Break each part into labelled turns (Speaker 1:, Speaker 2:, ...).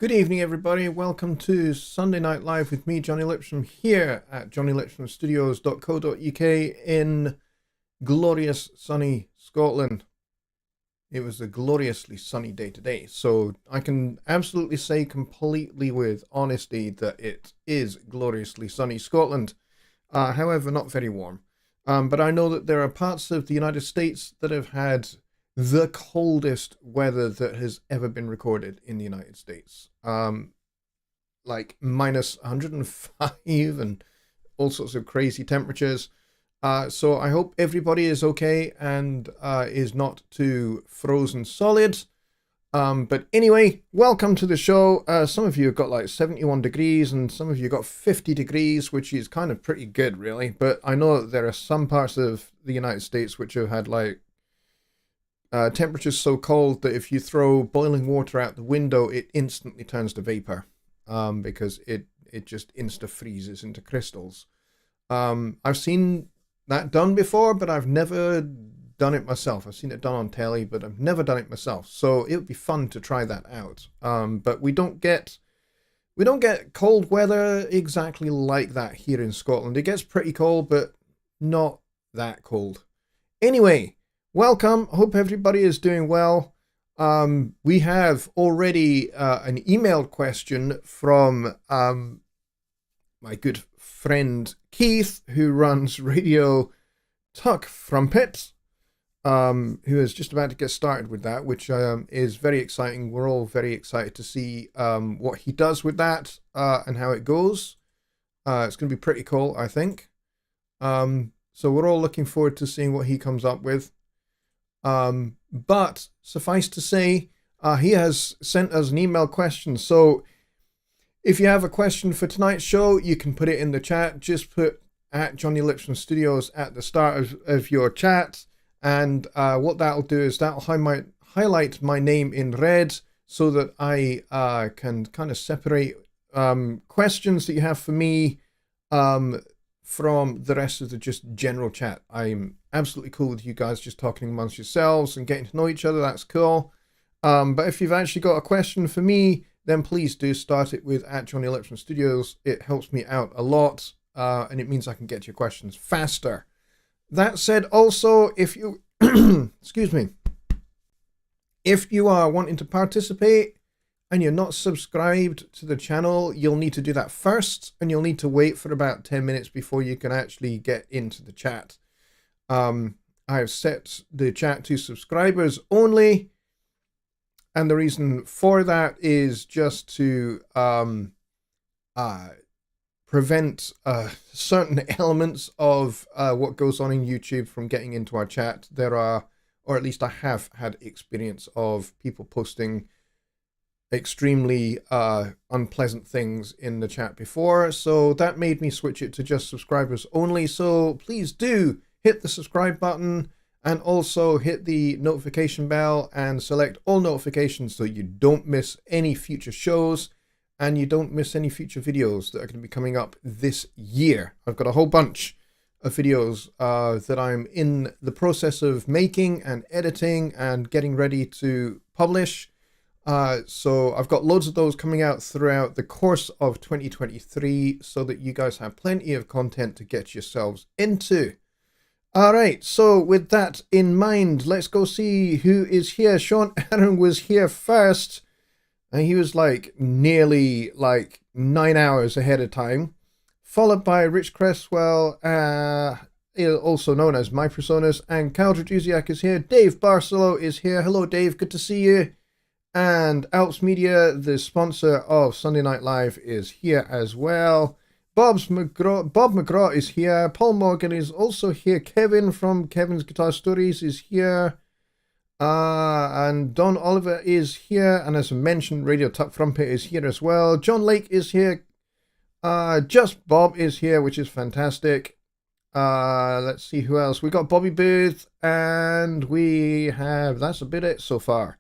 Speaker 1: Good evening, everybody. Welcome to Sunday Night Live with me, Jonny Lipsham, here at jonnylipshamstudios.co.uk in glorious sunny Scotland. It was a gloriously sunny day today, so I can absolutely say completely with honesty that it is gloriously sunny Scotland. However, not very warm. But I know that there are parts of the United States that have had the coldest weather that has ever been recorded in the United States. Like minus 105 and all sorts of crazy temperatures. So I hope everybody is okay and is not too frozen solid. But anyway, welcome to the show. Some of you have got like 71 degrees and some of you got 50 degrees, which is kind of pretty good, really. But I know that there are some parts of the United States which have had like temperatures so cold that if you throw boiling water out the window, it instantly turns to vapor, because it just insta freezes into crystals. I've seen that done before, but I've never done it myself. I've seen it done on telly, but I've never done it myself. So it would be fun to try that out. But we don't get cold weather exactly like that here in Scotland. It gets pretty cold, but not that cold. Anyway, welcome. Hope everybody is doing well. We have already an emailed question from my good friend Keith, who runs Radio Tuck Frumpet, who is just about to get started with that, which is very exciting. We're all very excited to see what he does with that and how it goes. It's going to be pretty cool, I think. So we're all looking forward to seeing what he comes up with. But suffice to say, he has sent us an email question. So if you have a question for tonight's show, you can put it in the chat. Just put at Jonny Lipsham Studios at the start of your chat. And what that'll do is that'll highlight my name in red so that I can kind of separate questions that you have for me from the rest of the just general chat. I'm absolutely cool with you guys just talking amongst yourselves and getting to know each other. That's cool. But if you've actually got a question for me, then please do start it with at Jonny Lipsham Studios. It helps me out a lot, and it means I can get to your questions faster. That said, also, if you excuse me, if you are wanting to participate and you're not subscribed to the channel, you'll need to do that first, and you'll need to wait for about 10 minutes before you can actually get into the chat. I have set the chat to subscribers only, and the reason for that is just to prevent certain elements of what goes on in YouTube from getting into our chat. There are, or at least I have had experience of people posting extremely unpleasant things in the chat before, so that made me switch it to just subscribers only. So please do hit the subscribe button and also hit the notification bell and select all notifications so you don't miss any future shows and you don't miss any future videos that are going to be coming up this year. I've got a whole bunch of videos that I'm in the process of making and editing and getting ready to publish. So I've got loads of those coming out throughout the course of 2023 so that you guys have plenty of content to get yourselves into. All right, so with that in mind, let's go see who is here. Sean Aaron was here first, and he was like nearly like 9 hours ahead of time, followed by Rich Cresswell, also known as My Personas, and Kyle Draduziak is here. Dave Barcelo is here. Hello, Dave. Good to see you. And Alps Media, the sponsor of Sunday Night Live, is here as well. Bob McGraw is here. Paul Morgan is also here. Kevin from Kevin's Guitar Stories is here. And Don Oliver is here. And as I mentioned, Radio Tuck Frumpet is here as well. John Lake is here. Just Bob is here, which is fantastic. Let's see who else. We got Bobby Booth, and we have, that's a bit it so far.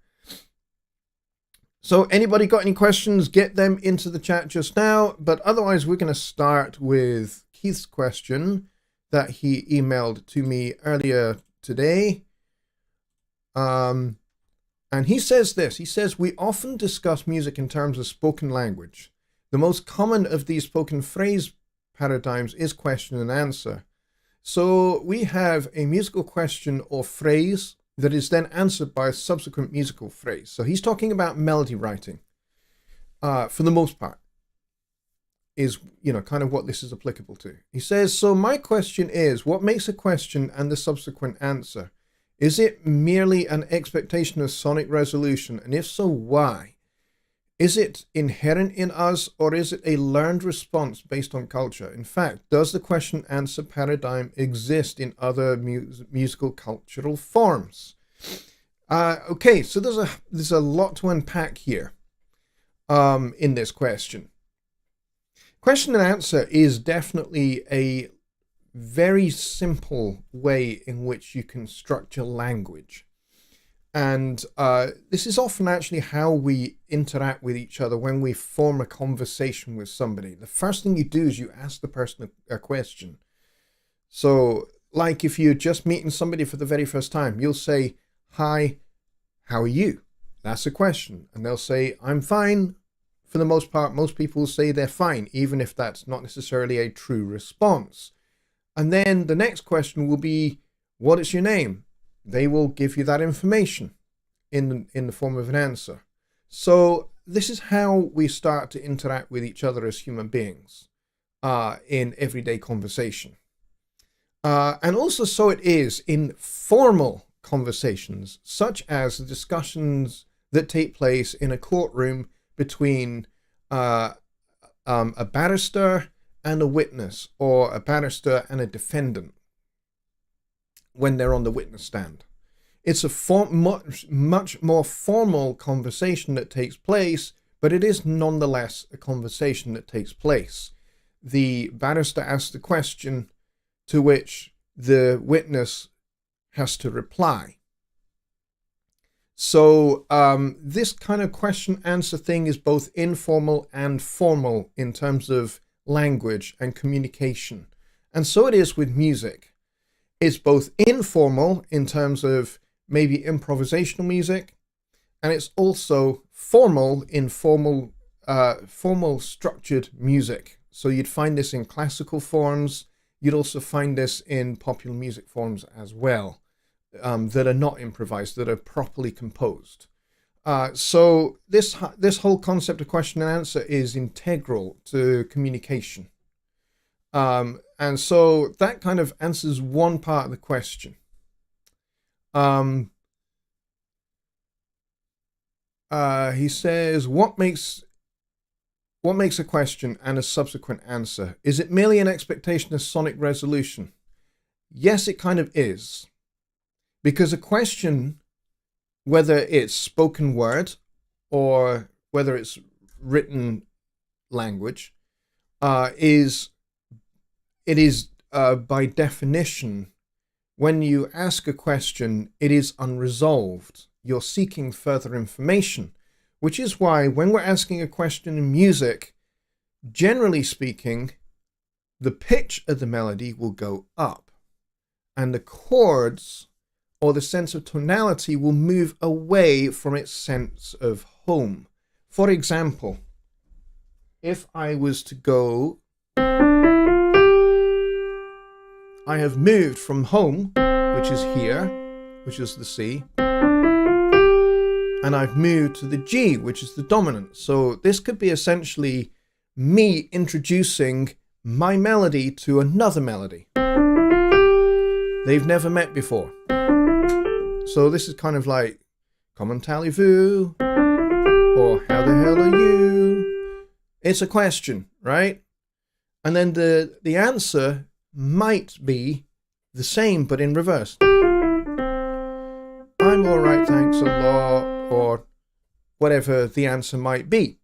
Speaker 1: So anybody got any questions, get them into the chat just now. But otherwise, we're going to start with Keith's question that he emailed to me earlier today. And he says this, he says, we often discuss music in terms of spoken language. The most common of these spoken phrase paradigms is question and answer. So we have a musical question or phrase that is then answered by a subsequent musical phrase. So he's talking about melody writing, for the most part, is, kind of what this is applicable to. He says, so my question is, what makes a question and the subsequent answer? Is it merely an expectation of sonic resolution? And if so, why? Is it inherent in us, or is it a learned response based on culture? In fact, does the question-answer paradigm exist in other musical cultural forms? Okay, so there's a lot to unpack here in this question. Question and answer is definitely a very simple way in which you can structure language. And this is often actually how we interact with each other when we form a conversation with somebody. The first thing you do is you ask the person a question. So, like if you're just meeting somebody for the very first time, you'll say, hi, how are you? That's a question. And they'll say, I'm fine. For the most part, most people will say they're fine, even if that's not necessarily a true response. And then the next question will be, what is your name? They will give you that information in the form of an answer. So this is how we start to interact with each other as human beings in everyday conversation. And also so it is in formal conversations, such as the discussions that take place in a courtroom between a barrister and a witness, or a barrister and a defendant when they're on the witness stand. It's a much more formal conversation that takes place, but it is nonetheless a conversation that takes place. The barrister asks the question to which the witness has to reply. So this kind of question-answer thing is both informal and formal in terms of language and communication. And so it is with music. It's both informal in terms of maybe improvisational music, and it's also formal in formal structured music. So you'd find this in classical forms. You'd also find this in popular music forms as well, that are not improvised, that are properly composed. So this whole concept of question and answer is integral to communication. And so that kind of answers one part of the question. He says, what makes a question and a subsequent answer? Is it merely an expectation of sonic resolution? Yes, it kind of is. Because a question, whether it's spoken word or whether it's written language, is by definition, when you ask a question, it is unresolved. You're seeking further information, which is why when we're asking a question in music, generally speaking, the pitch of the melody will go up and the chords or the sense of tonality will move away from its sense of home. For example, if I was to go, I have moved from home, which is here, which is the C, and I've moved to the G, which is the dominant. So this could be essentially me introducing my melody to another melody they've never met before. So this is kind of like, come on, tally-voo, or how the hell are you? It's a question, right? And then the answer might be the same, but in reverse. I'm all right, thanks a lot, or whatever the answer might be.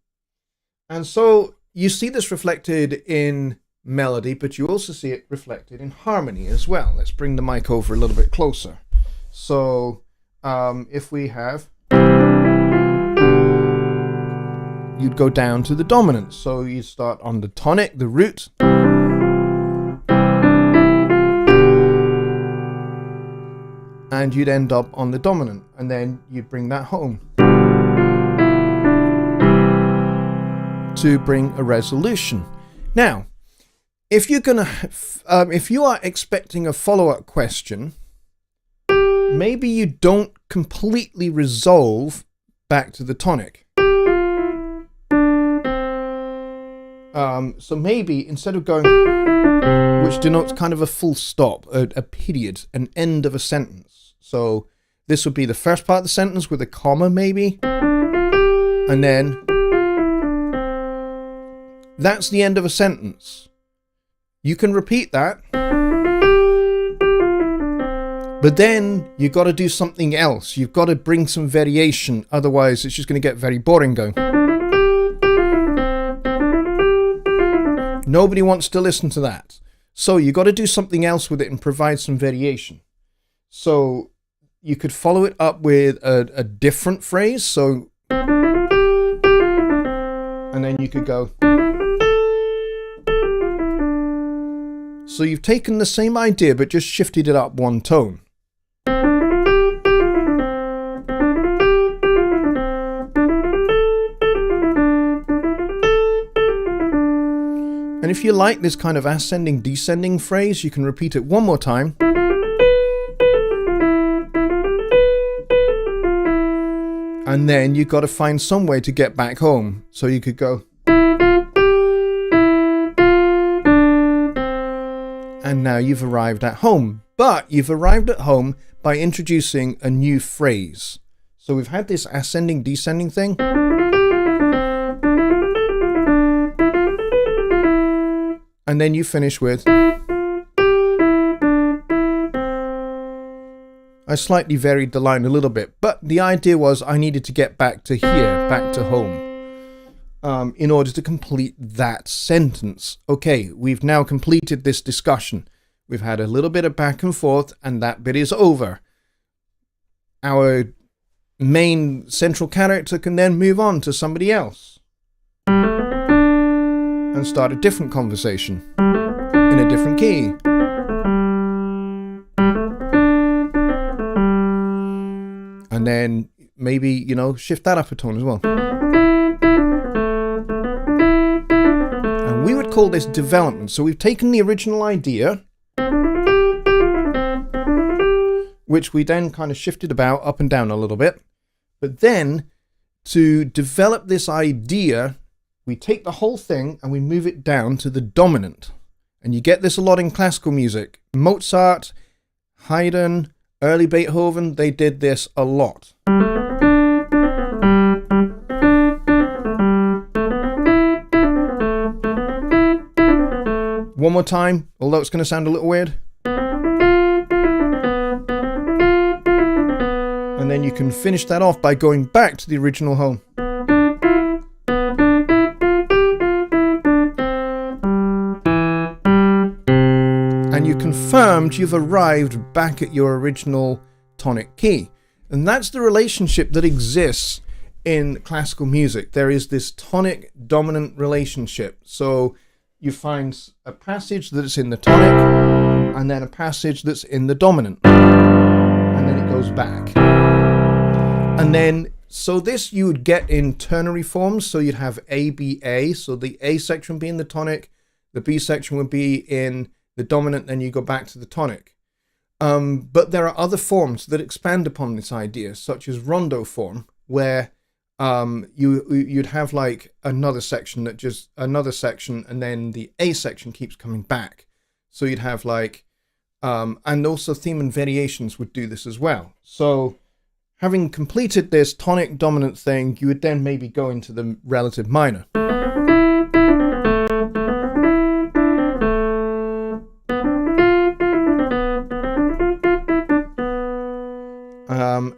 Speaker 1: And so you see this reflected in melody, but you also see it reflected in harmony as well. Let's bring the mic over a little bit closer. So if we have, you'd go down to the dominant. So you start on the tonic, the root, and you'd end up on the dominant, and then you'd bring that home to bring a resolution. Now, if you're gonna, if you are expecting a follow-up question, maybe you don't completely resolve back to the tonic. So maybe instead of going, which denotes kind of a full stop, a period, an end of a sentence. So this would be the first part of the sentence with a comma maybe, and then that's the end of a sentence. You can repeat that, but then you've got to do something else. You've got to bring some variation, otherwise it's just going to get very boring going. Nobody wants to listen to that. So you've got to do something else with it and provide some variation. So you could follow it up with a different phrase. So, and then you could go. So you've taken the same idea, but just shifted it up one tone. And if you like this kind of ascending, descending phrase, you can repeat it one more time. And then you've got to find some way to get back home. So you could go. And now you've arrived at home. But you've arrived at home by introducing a new phrase. So we've had this ascending, descending thing. And then you finish with. I slightly varied the line a little bit, but the idea was I needed to get back to here, back to home, in order to complete that sentence. Okay, we've now completed this discussion. We've had a little bit of back and forth, and that bit is over. Our main central character can then move on to somebody else and start a different conversation in a different key. And then maybe, you know, shift that up a tone as well. And we would call this development. So we've taken the original idea, which we then kind of shifted about up and down a little bit. But then to develop this idea, we take the whole thing and we move it down to the dominant. And you get this a lot in classical music. Mozart, Haydn, early Beethoven, they did this a lot. One more time, although it's going to sound a little weird. And then you can finish that off by going back to the original home. And you confirmed you've arrived back at your original tonic key. And that's the relationship that exists in classical music. There is this tonic dominant relationship. So you find a passage that's in the tonic and then a passage that's in the dominant. And then it goes back. And then, so this you would get in ternary forms. So you'd have A, B, A. So the A section would be in the tonic. The B section would be in the dominant, then you go back to the tonic. But there are other forms that expand upon this idea, such as rondo form, where you'd have like another section, and then the A section keeps coming back. So you'd have like, and also theme and variations would do this as well. So having completed this tonic dominant thing, you would then maybe go into the relative minor.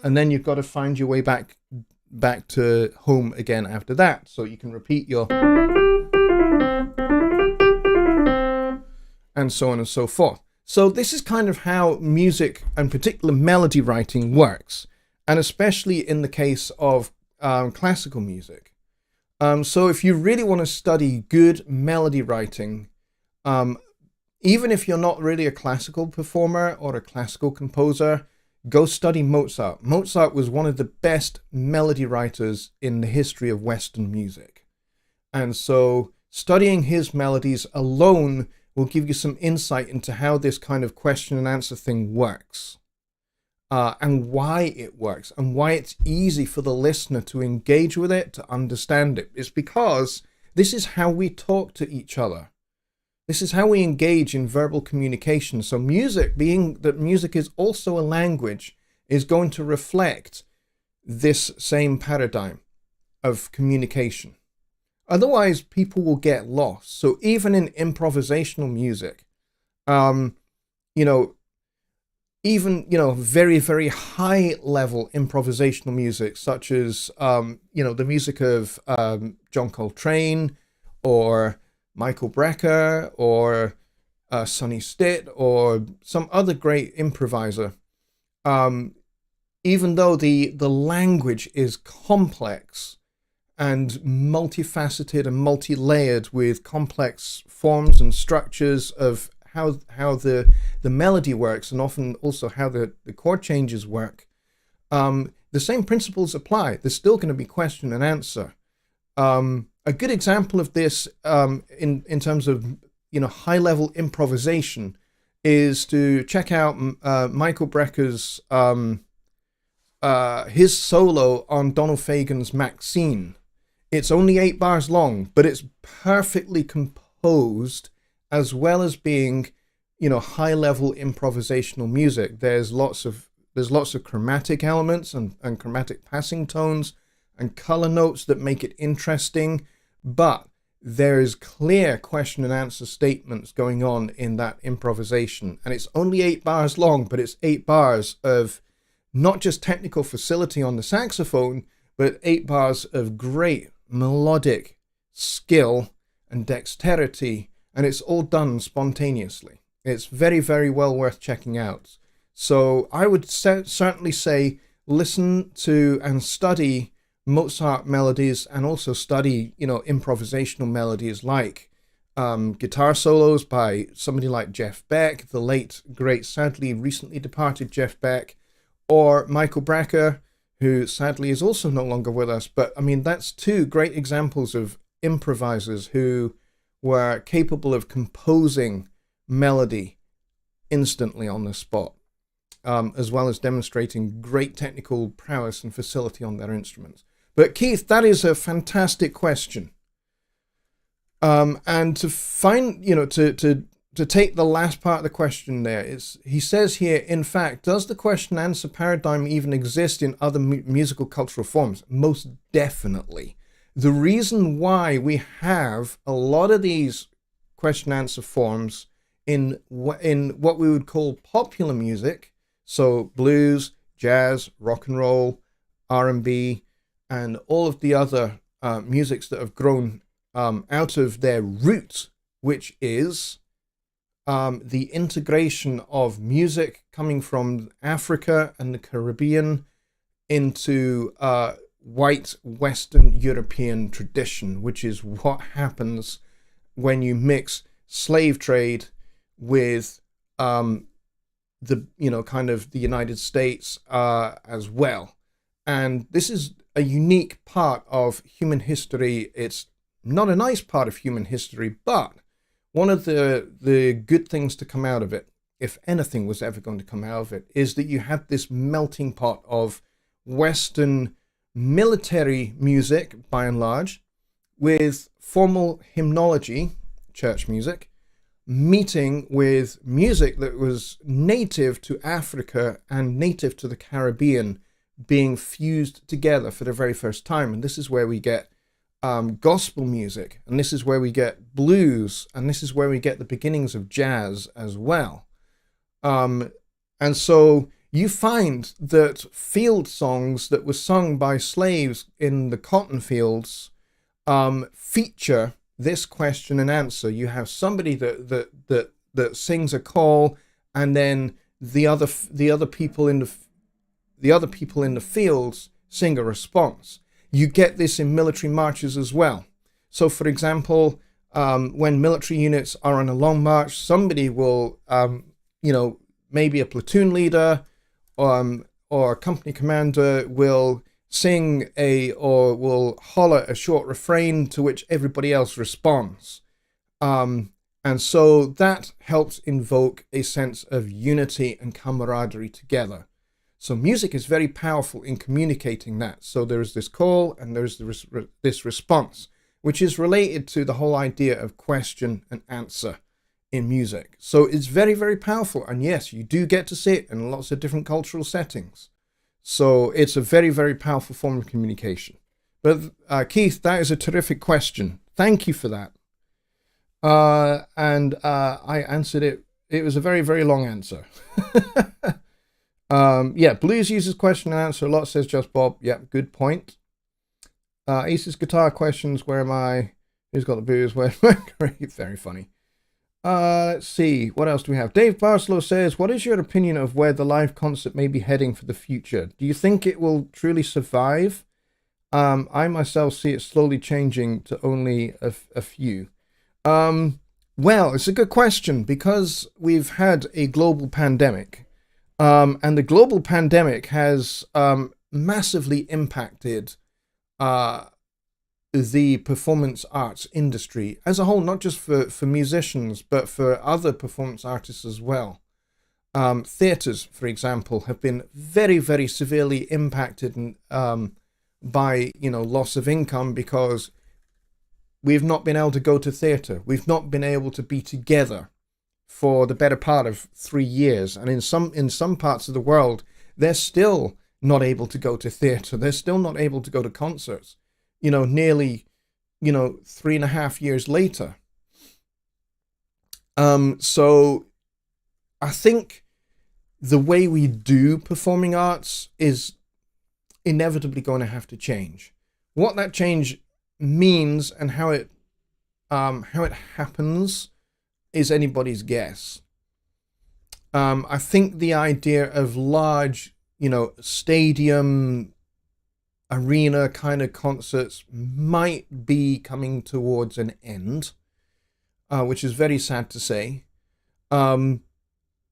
Speaker 1: And then you've got to find your way back to home again after that. So you can repeat your and so on and so forth. So this is kind of how music and particular melody writing works, and especially in the case of classical music. So if you really want to study good melody writing, even if you're not really a classical performer or a classical composer, go study Mozart. Mozart was one of the best melody writers in the history of Western music. And so studying his melodies alone will give you some insight into how this kind of question and answer thing works. And why it works, and why it's easy for the listener to engage with it, to understand it. It's because this is how we talk to each other. This is how we engage in verbal communication. So music, being that music is also a language, is going to reflect this same paradigm of communication. Otherwise, people will get lost. So even in improvisational music, even, very, very high level improvisational music, such as, the music of John Coltrane or Michael Brecker or Sonny Stitt or some other great improviser, even though the language is complex and multifaceted and multi-layered with complex forms and structures of how the melody works, and often also how the chord changes work, the same principles apply. There's still going to be question and answer. A good example of this in terms of high level improvisation is to check out Michael Brecker's his solo on Donald Fagen's Maxine. It's only 8 bars long, but it's perfectly composed, as well as being high level improvisational music. There's lots of chromatic elements and chromatic passing tones and color notes that make it interesting, but there is clear question and answer statements going on in that improvisation. And it's only 8 bars long, but it's 8 bars of not just technical facility on the saxophone, but 8 bars of great melodic skill and dexterity, and it's all done spontaneously. It's very, very well worth checking out. So I would certainly say listen to and study Mozart melodies, and also study, improvisational melodies like guitar solos by somebody like Jeff Beck, the late, great, sadly recently departed Jeff Beck, or Michael Brecker, who sadly is also no longer with us. But I mean, that's 2 great examples of improvisers who were capable of composing melody instantly on the spot, as well as demonstrating great technical prowess and facility on their instruments. But Keith, that is a fantastic question. And to find, to take the last part of the question there, he says here, in fact, does the question answer paradigm even exist in other musical cultural forms? Most definitely. The reason why we have a lot of these question answer forms in what we would call popular music, so blues, jazz, rock and roll, R&B, and all of the other musics that have grown out of their roots, which is the integration of music coming from Africa and the Caribbean into white Western European tradition, which is what happens when you mix slave trade with the United States as well. And this is a unique part of human history. It's not a nice part of human history, but one of the good things to come out of it, if anything was ever going to come out of it, is that you had this melting pot of Western military music, by and large, with formal hymnology, church music, meeting with music that was native to Africa and native to the Caribbean, being fused together for the very first time. And this is where we get gospel music, and this is where we get blues, and this is where we get the beginnings of jazz as well. And so you find that field songs that were sung by slaves in the cotton fields feature this question and answer. You have somebody that sings a call, and then the other people in the fields sing a response. You get this in military marches as well. So, for example, when military units are on a long march, somebody will, maybe a platoon leader or a company commander will sing or will holler a short refrain to which everybody else responds. And so that helps invoke a sense of unity and camaraderie together. So music is very powerful in communicating that. So there's this call and there's this response, which is related to the whole idea of question and answer in music. So it's very, very powerful. And yes, you do get to see it in lots of different cultural settings. So it's a very, very powerful form of communication. But Keith, that is a terrific question. Thank you for that. And I answered it. It was a very, very long answer. Yeah, Blues uses question and answer a lot, says Just Bob. Yep, good point. Ace's guitar questions, where am I? Who's got the booze? Where am I? Very funny. Let's see, what else do we have? Dave Barslow says, what is your opinion of where the live concert may be heading for the future? Do you think it will truly survive? I myself see it slowly changing to only a few. Well, it's a good question because we've had a global pandemic. And the global pandemic has massively impacted the performance arts industry as a whole, not just for musicians, but for other performance artists as well. Theatres, for example, have been very, very severely impacted by, loss of income because we've not been able to go to theatre. We've not been able to be together for the better part of 3 years. And in some parts of the world, they're still not able to go to theatre. They're still not able to go to concerts, nearly, 3.5 years later. So I think the way we do performing arts is inevitably going to have to change. What that change means and how it happens is anybody's guess. I think the idea of large, stadium, arena kind of concerts might be coming towards an end, which is very sad to say. And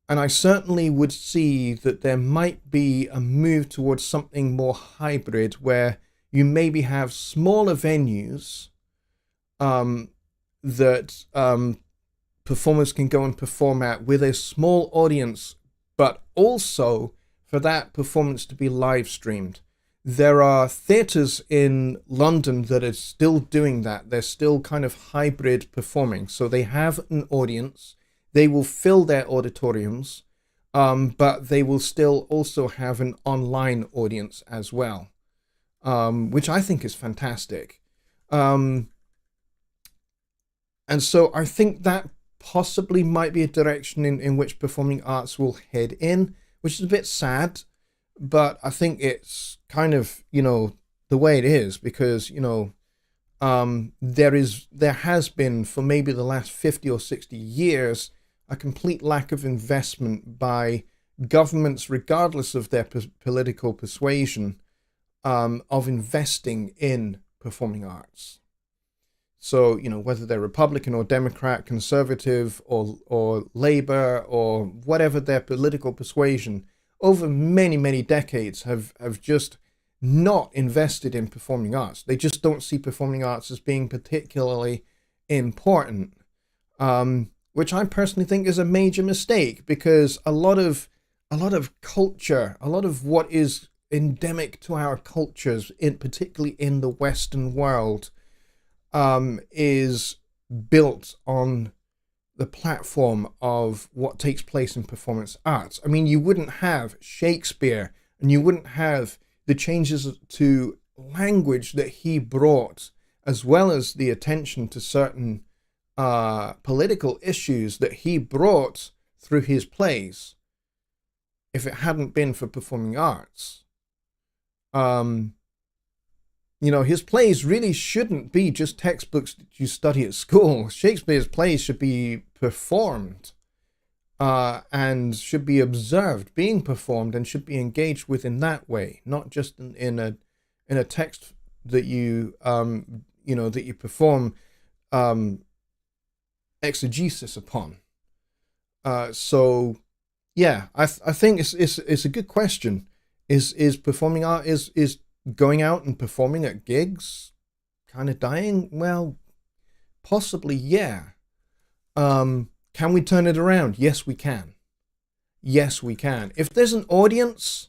Speaker 1: I certainly would see that there might be a move towards something more hybrid where you maybe have smaller venues that performers can go and perform at with a small audience, but also for that performance to be live streamed. There are theatres in London that are still doing that. They're still kind of hybrid performing. So they have an audience. They will fill their auditoriums, but they will still also have an online audience as well, which I think is fantastic. And so I think that possibly might be a direction in which performing arts will head in, which is a bit sad, but I think it's kind of, the way it is because, there has been for maybe the last 50 or 60 years, a complete lack of investment by governments, regardless of their political persuasion, of investing in performing arts. So, whether they're Republican or Democrat, conservative or Labour or whatever their political persuasion, over many, many decades have just not invested in performing arts. They just don't see performing arts as being particularly important, which I personally think is a major mistake because a lot of culture, a lot of what is endemic to our cultures, particularly in the Western world, is built on the platform of what takes place in performance arts. I mean, you wouldn't have Shakespeare and you wouldn't have the changes to language that he brought, as well as the attention to certain political issues that he brought through his plays, if it hadn't been for performing arts. His plays really shouldn't be just textbooks that you study at school. Shakespeare's plays should be performed and should be observed being performed and should be engaged with in that way, not just in a text that you that you perform exegesis upon. So Yeah, I think it's a good question. Is performing art is going out and performing at gigs kind of dying? Well, possibly, yeah. Can we turn it around? Yes, we can. Yes, we can. If there's an audience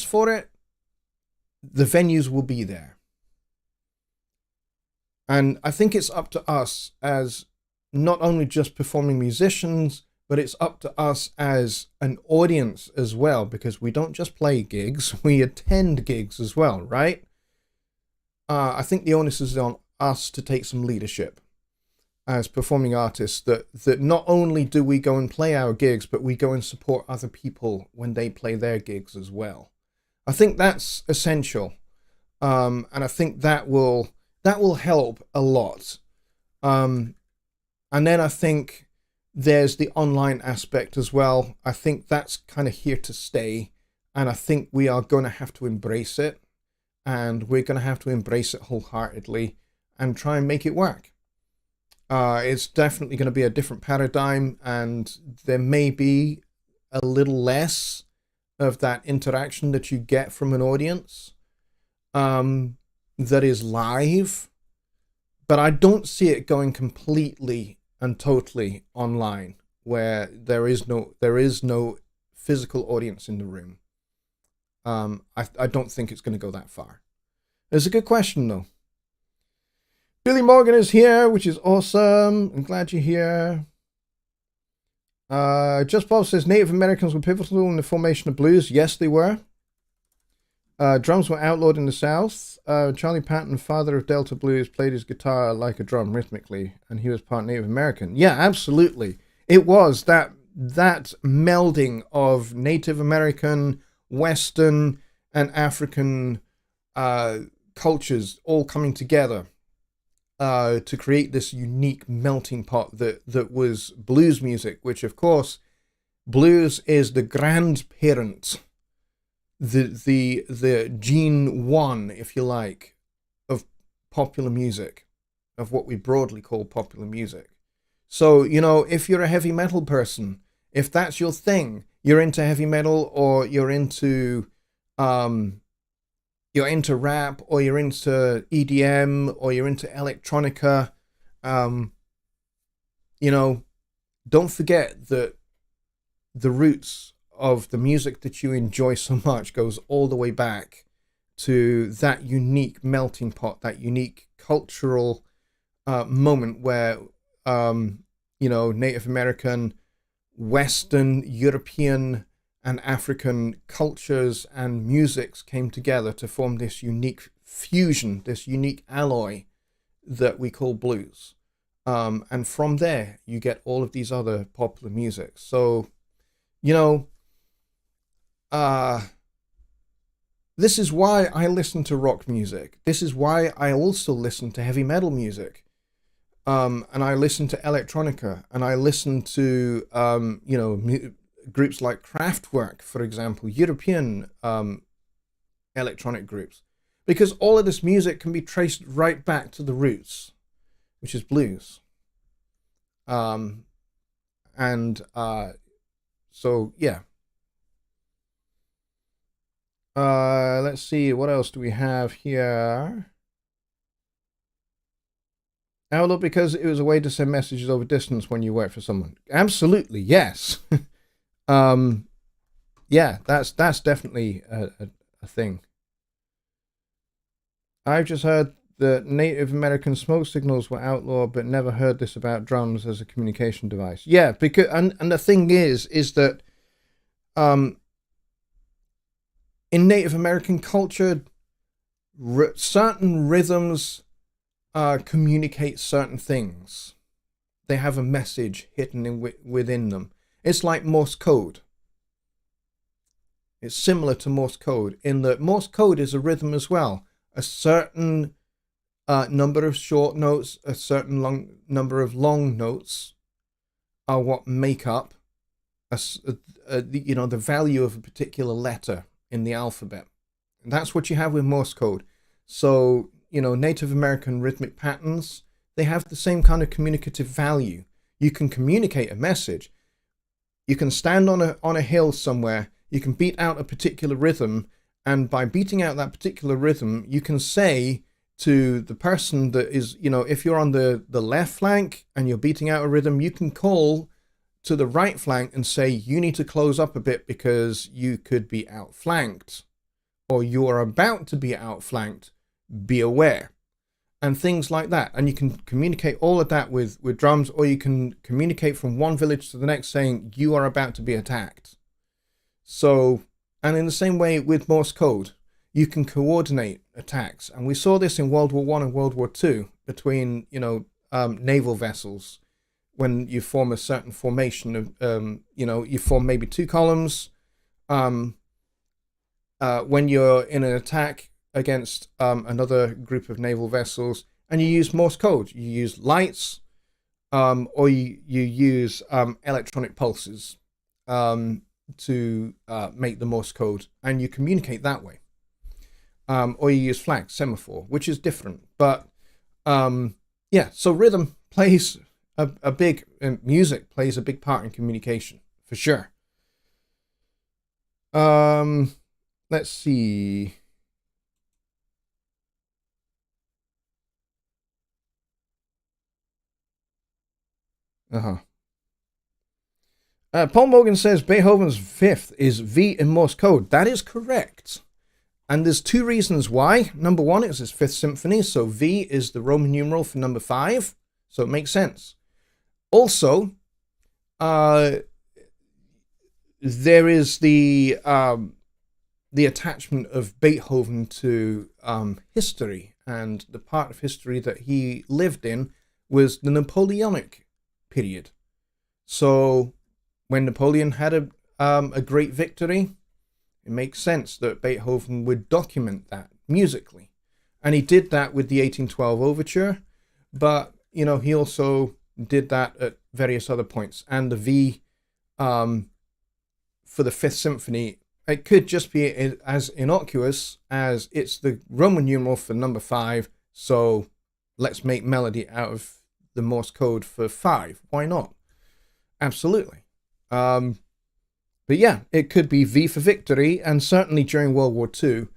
Speaker 1: for it, the venues will be there. And I think it's up to us as not only just performing musicians, but it's up to us as an audience as well, because we don't just play gigs, we attend gigs as well, right? I think the onus is on us to take some leadership as performing artists, that not only do we go and play our gigs, but we go and support other people when they play their gigs as well. I think that's essential. And I think that will help a lot. Um, and then I think there's the online aspect as well. I think that's kind of here to stay. And I think we are going to have to embrace it. And we're going to have to embrace it wholeheartedly and try and make it work. It's definitely going to be a different paradigm, and there may be a little less of that interaction that you get from an audience that is live, but I don't see it going completely and totally online where there is no physical audience in the room. I don't think it's going to go that far. It's a good question though. Billy Morgan is here, which is awesome. I'm glad you're here. Just Bob says Native Americans were pivotal in the formation of blues. Yes, they were. Drums were outlawed in the South. Charlie Patton, father of Delta blues, played his guitar like a drum rhythmically, and he was part Native American. Yeah, absolutely. It was that melding of Native American, Western, and African cultures all coming together to create this unique melting pot that was blues music, which, of course, blues is the grandparent, the gene one, if you like, of popular music, of what we broadly call popular music. So, if you're a heavy metal person, if that's your thing, you're into heavy metal, or you're into rap, or you're into EDM, or you're into electronica, don't forget that the roots of the music that you enjoy so much goes all the way back to that unique melting pot, that unique cultural moment where, Native American, Western, European, and African cultures and musics came together to form this unique fusion, this unique alloy that we call blues. And from there, you get all of these other popular music. So, this is why I listen to rock music. This is why I also listen to heavy metal music. And I listen to electronica, and I listen to, groups like Kraftwerk, for example, European electronic groups, because all of this music can be traced right back to the roots, which is blues. So yeah. Let's see, what else do we have here? Outlook, because it was a way to send messages over distance when you work for someone. Absolutely, yes. Yeah, that's definitely a thing. I've just heard that Native American smoke signals were outlawed, but never heard this about drums as a communication device. Yeah, because and the thing is that in Native American culture, certain rhythms communicate certain things. They have a message hidden within them. It's like Morse code. It's similar to Morse code in that Morse code is a rhythm as well. A certain number of short notes, a certain number of long notes are what make up the value of a particular letter in the alphabet. And that's what you have with Morse code. So, Native American rhythmic patterns, they have the same kind of communicative value. You can communicate a message. You can stand on a hill somewhere, you can beat out a particular rhythm, and by beating out that particular rhythm, you can say to the person that is, if you're on the left flank and you're beating out a rhythm, you can call to the right flank and say, you need to close up a bit because you could be outflanked, or you are about to be outflanked, be aware, and things like that. And you can communicate all of that with drums, or you can communicate from one village to the next saying, you are about to be attacked. So, and in the same way with Morse code, you can coordinate attacks. And we saw this in World War I and World War II between, naval vessels. When you form a certain formation of, you form maybe 2 columns. When you're in an attack against another group of naval vessels, and you use Morse code, you use lights, or you use electronic pulses to make the Morse code, and you communicate that way. Or you use flags, semaphore, which is different. But so rhythm plays a big, music plays a big part in communication, for sure. Let's see. Paul Morgan says Beethoven's fifth is V in Morse code. That is correct. And there's 2 reasons why. Number 1, it's his 5th symphony, so V is the Roman numeral for number 5, so it makes sense. Also, there is the attachment of Beethoven to history, and the part of history that he lived in was the Napoleonic period. So when Napoleon had a great victory, it makes sense that Beethoven would document that musically. And he did that with the 1812 overture, but he also did that at various other points. And the V for the 5th symphony, it could just be as innocuous as it's the Roman numeral for number 5, so let's make melody out of the Morse code for 5. Why not? Absolutely. But yeah, it could be V for victory, and certainly during World War II,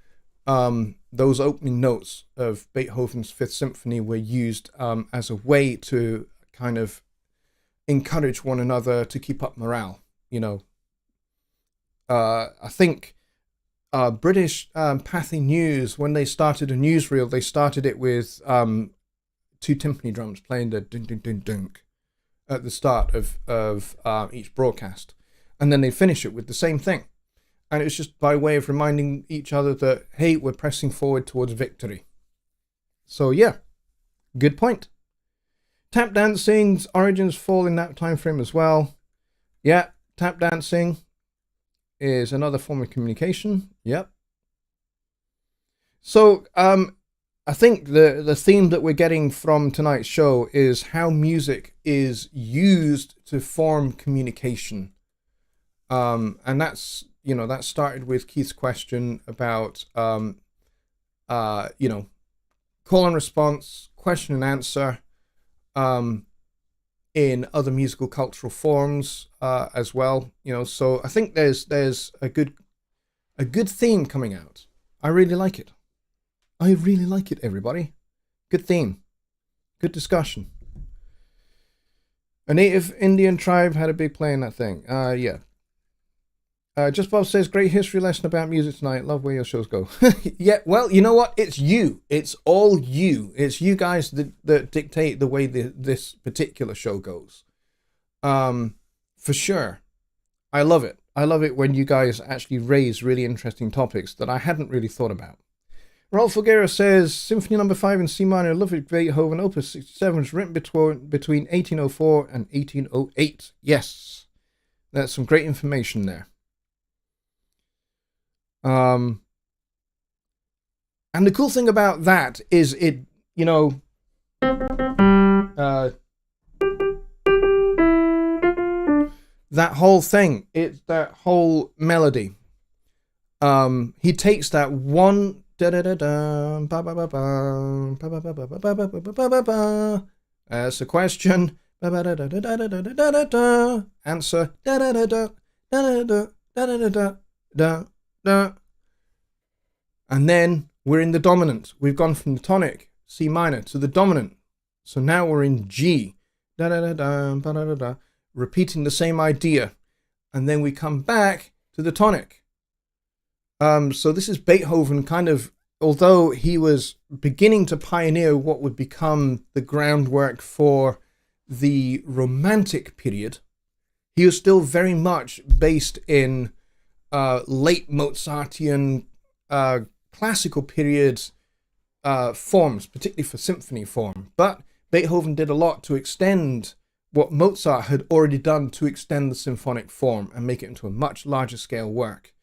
Speaker 1: those opening notes of Beethoven's 5th symphony were used as a way to kind of encourage one another to keep up morale. I think British Pathy News, when they started a newsreel, they started it with 2 timpani drums playing the dun dun dun dunk at the start of each broadcast, and then they finish it with the same thing, and it was just by way of reminding each other that, hey, we're pressing forward towards victory. So yeah, good point. Tap dancing's origins fall in that time frame as well. Yeah, tap dancing is another form of communication. Yep. So I think the theme that we're getting from tonight's show is how music is used to form communication. And that's, that started with Keith's question about, call and response, question and answer, in other musical cultural forms, as well. So I think there's a good theme coming out. I really like it. Everybody. Good theme. Good discussion. A native Indian tribe had a big play in that thing. Yeah. Just Bob says, great history lesson about music tonight. Love where your shows go. Yeah, well, you know what? It's you. It's all you. It's you guys that dictate the way this particular show goes. For sure. I love it. I love it when you guys actually raise really interesting topics that I hadn't really thought about. Rolf Fulguera says, Symphony No. 5 in C minor, Ludwig Beethoven, Opus 67, was written between 1804 and 1808. Yes, that's some great information there. And the cool thing about that is it, that whole thing, that whole melody. He takes that one that's a question. Answer. And then we're in the dominant. We've gone from the tonic, C minor, to the dominant. So now we're in G. Repeating the same idea. And then we come back to the tonic. So this is Beethoven kind of, although he was beginning to pioneer what would become the groundwork for the Romantic period, he was still very much based in late Mozartian classical period forms, particularly for symphony form. But Beethoven did a lot to extend what Mozart had already done to extend the symphonic form and make it into a much larger scale work,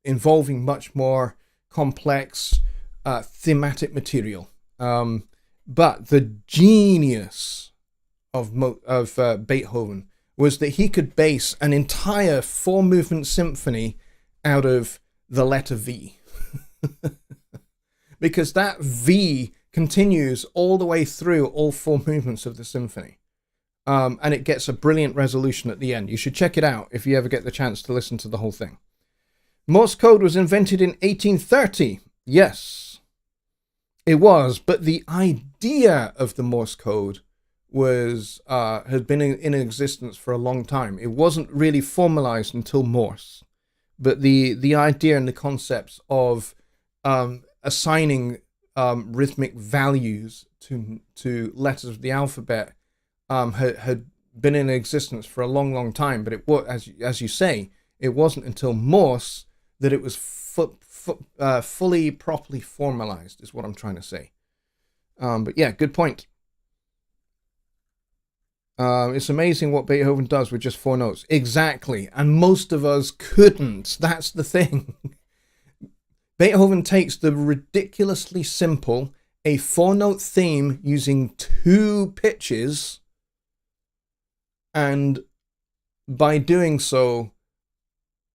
Speaker 1: involving much more complex thematic material. But the genius of Beethoven was that he could base an entire 4-movement symphony out of the letter V. Because that V continues all the way through all 4 movements of the symphony. And it gets a brilliant resolution at the end. You should check it out if you ever get the chance to listen to the whole thing. Morse code was invented in 1830. Yes, it was. But the idea of the Morse code was had been in existence for a long time. It wasn't really formalized until Morse. But the idea and the concepts of assigning rhythmic values to letters of the alphabet had been in existence for a long, long time. But it was, as you say, it wasn't until Morse that it was fully, properly formalized, is what I'm trying to say. But yeah, good point. It's amazing what Beethoven does with just 4 notes. Exactly. And most of us couldn't. That's the thing. Beethoven takes the ridiculously simple, a 4-note theme using 2 pitches, and by doing so,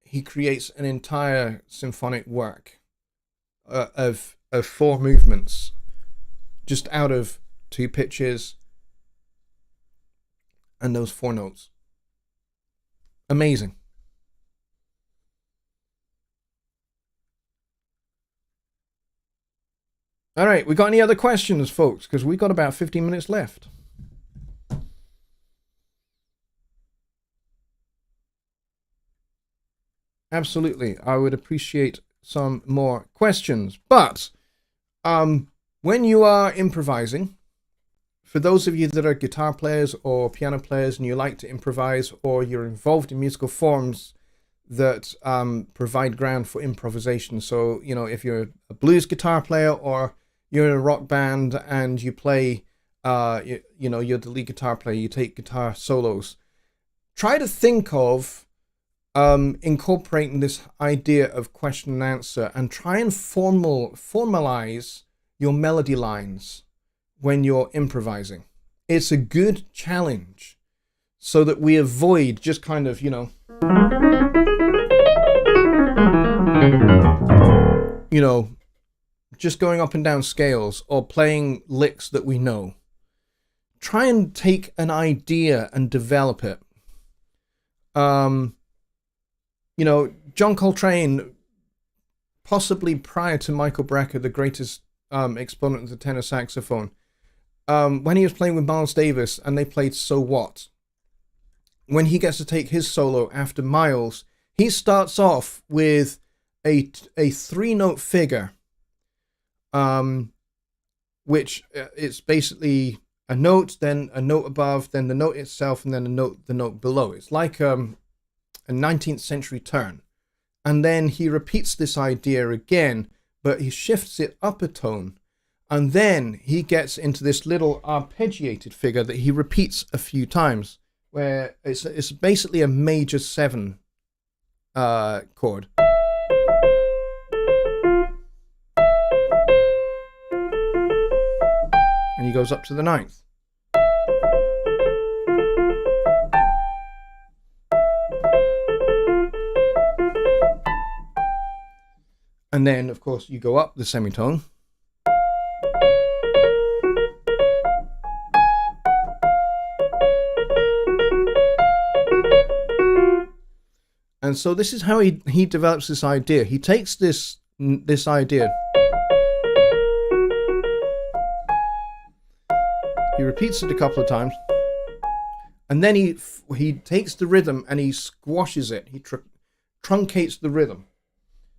Speaker 1: he creates an entire symphonic work of 4 movements, just out of 2 pitches and those 4 notes. Amazing. All right, we got any other questions, folks? Because we got about 15 minutes left. Absolutely, I would appreciate some more questions. But when you are improvising, for those of you that are guitar players or piano players and you like to improvise, or you're involved in musical forms that provide ground for improvisation. So, you know, if you're a blues guitar player or you're in a rock band and you play, you know, you're the lead guitar player, you take guitar solos, try to think of incorporating this idea of question and answer, and try and formalize your melody lines when you're improvising. It's a good challenge so that we avoid just kind of, you know, just going up and down scales or playing licks that we know. Try and take an idea and develop it. You know, John Coltrane, possibly prior to Michael Brecker, the greatest exponent of the tenor saxophone, when he was playing with Miles Davis and they played So What, when he gets to take his solo after Miles, he starts off with a 3-note figure, which it's basically a note, then a note above, then the note itself, and then the note below. It's like a 19th century turn. And then he repeats this idea again, but he shifts it up a tone. And then he gets into this little arpeggiated figure that he repeats a few times, where it's basically a major 7 chord. And he goes up to the 9th. And then, of course, you go up the semitone. And so this is how he develops this idea. He takes this idea. He repeats it a couple of times. And then he takes the rhythm and he squashes it. He truncates the rhythm.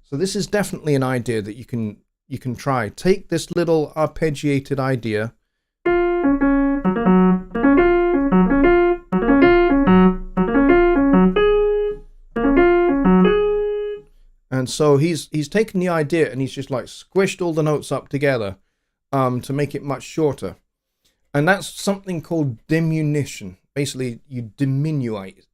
Speaker 1: So this is definitely an idea that you can try. Take this little arpeggiated idea. And so he's taken the idea and he's just like squished all the notes up together to make it much shorter. And that's something called diminution. Basically, you diminuate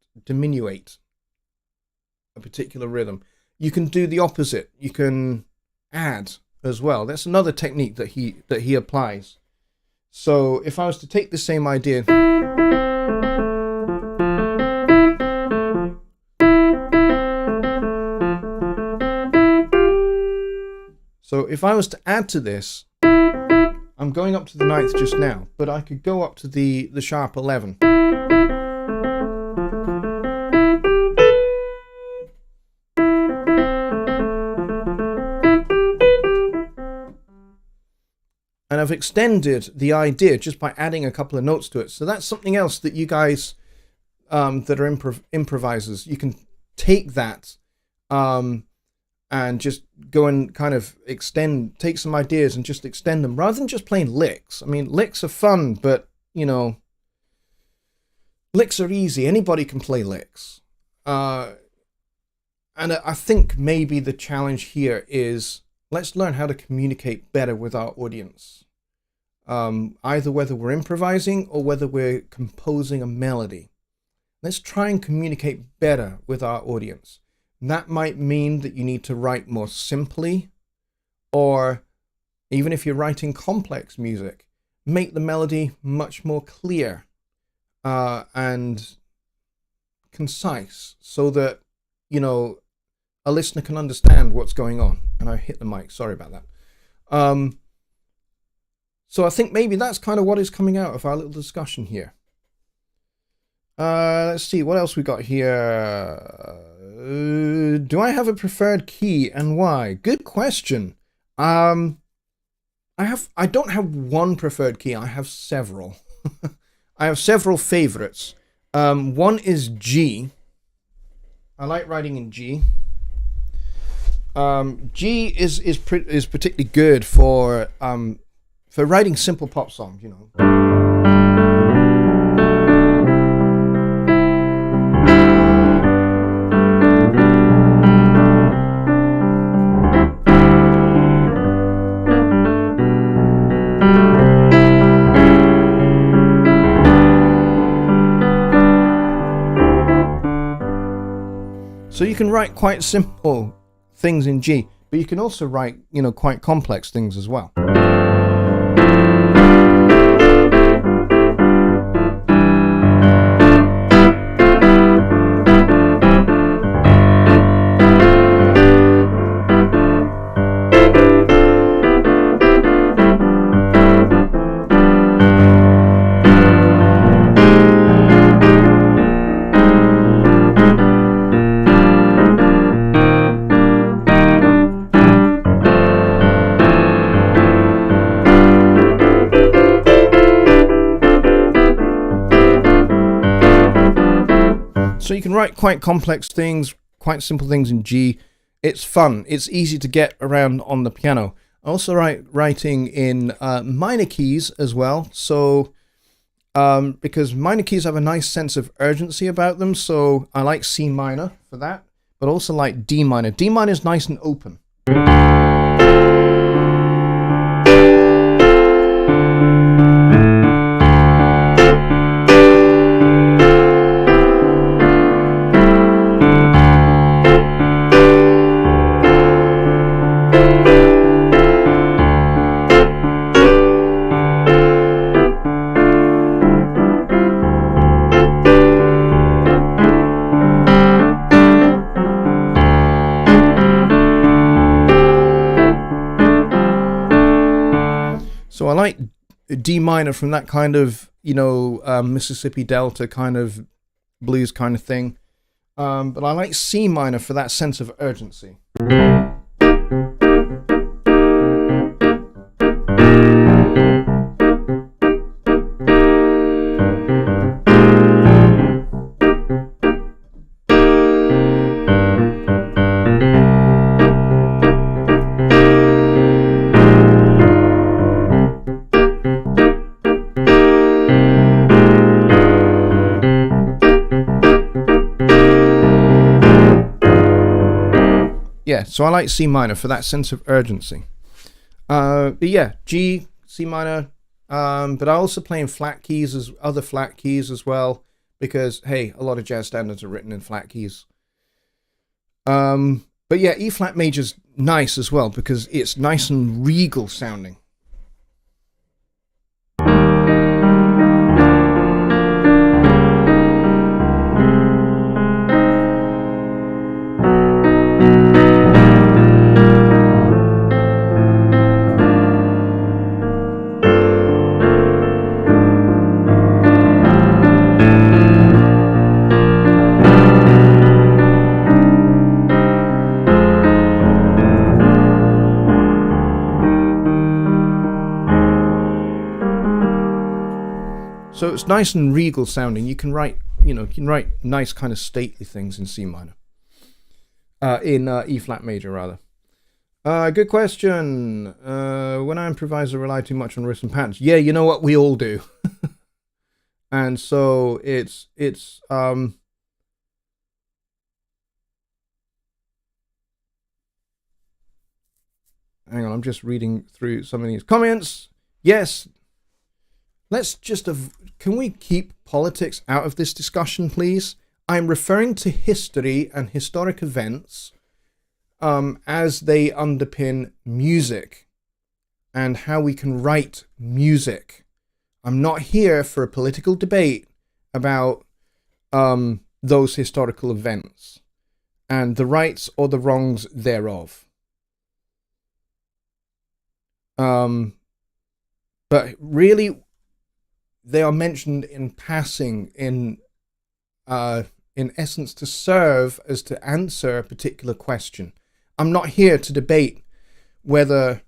Speaker 1: a particular rhythm. You can do the opposite. You can add as well. That's another technique that he applies. So if I was to take the same idea, so if I was to add to this, I'm going up to the ninth just now, but I could go up to the sharp 11. And I've extended the idea just by adding a couple of notes to it. So that's something else that you guys that are improvisers, you can take that and just go and kind of take some ideas and just extend them rather than just playing licks. I mean, licks are fun, but, you know, licks are easy. Anybody can play licks. And I think maybe the challenge here is let's learn how to communicate better with our audience. Either whether we're improvising or whether we're composing a melody. Let's try and communicate better with our audience. That might mean that you need to write more simply, or even if you're writing complex music, make the melody much more clear and concise so that, you know, a listener can understand what's going on. And I hit the mic, sorry about that. So I think maybe that's kind of what is coming out of our little discussion here. Let's see, what else we got here? Do I have a preferred key and why? Good question. I don't have one preferred key. I have several. I have several favorites. One is G. I like writing in G. G is particularly good for writing simple pop songs, you know. So you can write quite simple things in G, but you can also write, you know, quite complex things as well. So you can write quite complex things, quite simple things in G. It's fun. It's easy to get around on the piano. I also writing in minor keys as well. So because minor keys have a nice sense of urgency about them. So I like C minor for that, but also like D minor. D minor is nice and open. So I like D minor from that kind of, you know, Mississippi Delta kind of blues kind of thing. But I like C minor for that sense of urgency. Yeah, so I like C minor for that sense of urgency. But yeah, G, C minor, but I also play in flat keys as other flat keys as well, because hey, a lot of jazz standards are written in flat keys. But yeah, E flat major's nice as well because it's nice and regal sounding. So it's nice and regal sounding. You can write, nice kind of stately things in C minor. In E flat major, rather. Good question. When I improvise, I rely too much on riffs and patterns. Yeah, you know what? We all do. And so it's hang on, I'm just reading through some of these comments. Yes. Let's just, can we keep politics out of this discussion, please? I'm referring to history and historic events as they underpin music and how we can write music. I'm not here for a political debate about those historical events and the rights or the wrongs thereof. But really, they are mentioned in passing, in essence, to serve as to answer a particular question. I'm not here to debate whether,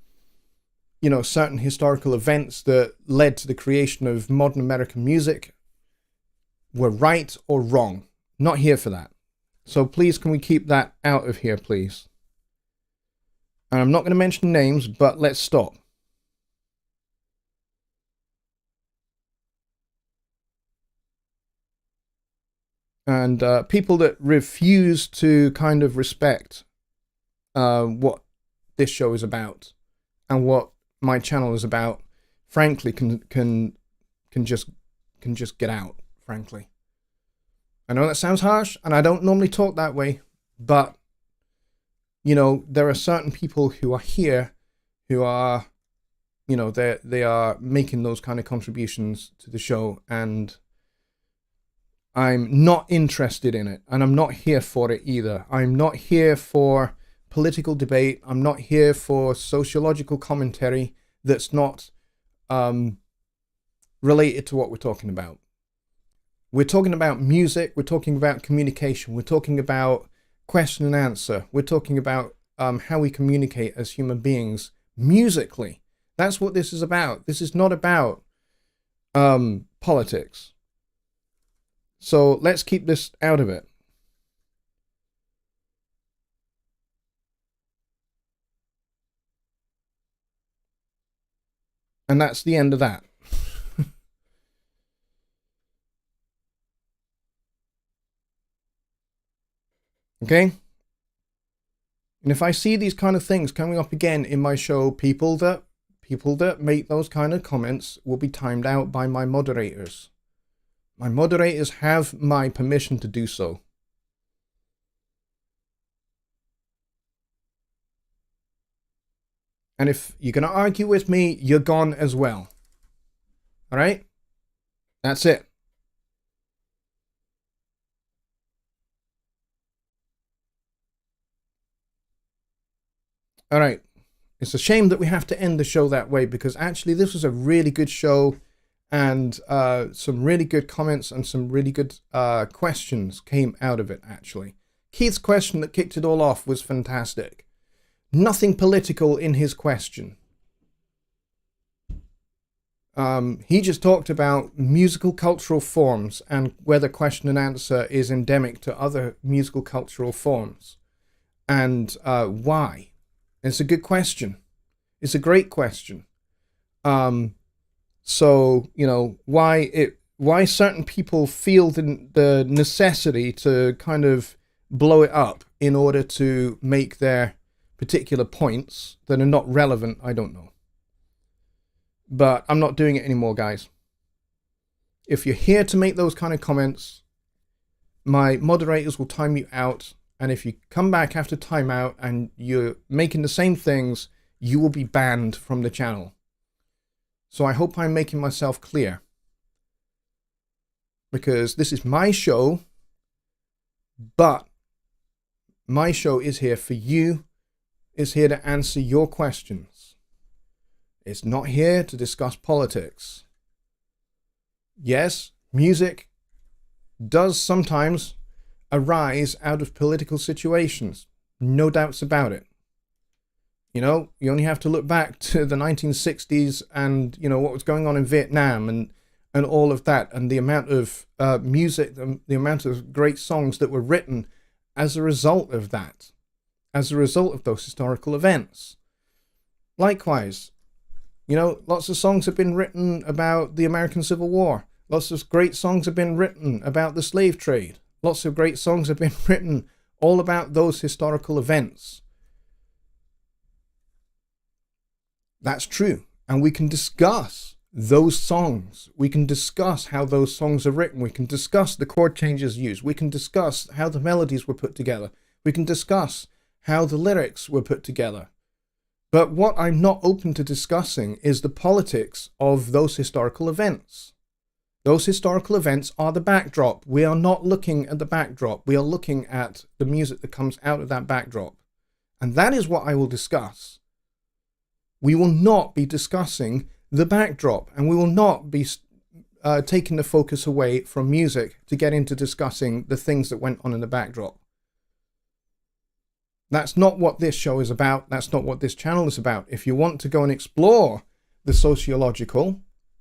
Speaker 1: certain historical events that led to the creation of modern American music were right or wrong. Not here for that. So please, can we keep that out of here, please? And I'm not going to mention names, but let's stop. And people that refuse to kind of respect what this show is about and what my channel is about, frankly, can just get out. Frankly, I know that sounds harsh, and I don't normally talk that way, but there are certain people who are here, who are, they are making those kind of contributions to the show, and I'm not interested in it, and I'm not here for it either. I'm not here for political debate. I'm not here for sociological commentary that's not related to what we're talking about. We're talking about music. We're talking about communication. We're talking about question and answer. We're talking about how we communicate as human beings musically. That's what this is about. This is not about politics. So let's keep this out of it. And that's the end of that. Okay? And if I see these kind of things coming up again in my show, people that make those kind of comments will be timed out by my moderators. My moderators have my permission to do so. And if you're going to argue with me, you're gone as well. All right? That's it. All right. It's a shame that we have to end the show that way, because actually this was a really good show. And some really good comments and some really good questions came out of it, actually. Keith's question that kicked it all off was fantastic. Nothing political in his question. He just talked about musical cultural forms and whether question and answer is endemic to other musical cultural forms. And why. It's a good question. It's a great question. So, you know, why certain people feel the necessity to kind of blow it up in order to make their particular points that are not relevant, I don't know. But I'm not doing it anymore, guys. If you're here to make those kind of comments, my moderators will time you out. And if you come back after timeout and you're making the same things, you will be banned from the channel. So I hope I'm making myself clear. Because this is my show, but my show is here for you. It's here to answer your questions. It's not here to discuss politics. Yes, music does sometimes arise out of political situations. No doubts about it. You know, you only have to look back to the 1960s and, you know, what was going on in Vietnam and all of that, and the amount of music, the amount of great songs that were written as a result of that, as a result of those historical events. Likewise, you know, lots of songs have been written about the American Civil War. Lots of great songs have been written about the slave trade. Lots of great songs have been written all about those historical events. That's true. And we can discuss those songs. We can discuss how those songs are written. We can discuss the chord changes used. We can discuss how the melodies were put together. We can discuss how the lyrics were put together. But what I'm not open to discussing is the politics of those historical events. Those historical events are the backdrop. We are not looking at the backdrop. We are looking at the music that comes out of that backdrop. And that is what I will discuss. We will not be discussing the backdrop, and we will not be taking the focus away from music to get into discussing the things that went on in the backdrop. That's not what this show is about. That's not what this channel is about. If you want to go and explore the sociological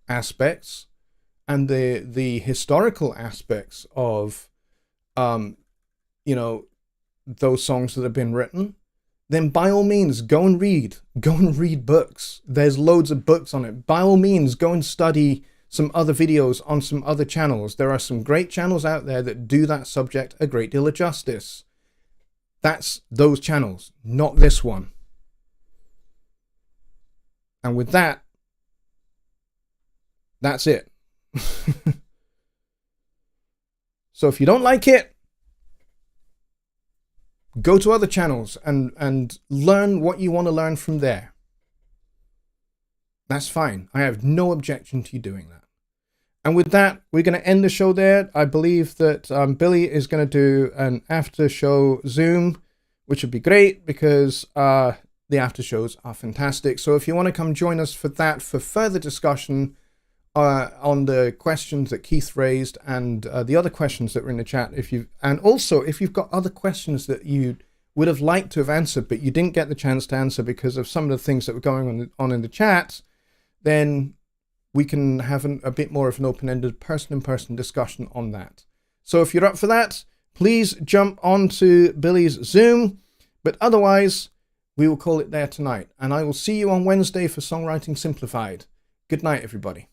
Speaker 1: aspects and the historical aspects of, you know, those songs that have been written, then by all means, go and read books. There's loads of books on it. By all means, go and study some other videos on some other channels. There are some great channels out there that do that subject a great deal of justice. That's those channels, not this one. And with that, that's it. So if you don't like it, go to other channels and learn what you want to learn from there. That's fine. I have no objection to you doing that. And with that, we're going to end the show there. I believe that Billy is going to do an after show Zoom, which would be great because the after shows are fantastic. So if you want to come join us for that, for further discussion on the questions that Keith raised and the other questions that were in the chat, and also if you've got other questions that you would have liked to have answered but you didn't get the chance to answer because of some of the things that were going on in the chat, then we can have a bit more of an open-ended person-in-person discussion on that. So if you're up for that, please jump onto Billy's Zoom, but otherwise we will call it there tonight, and I will see you on Wednesday for Songwriting Simplified. Good night, everybody.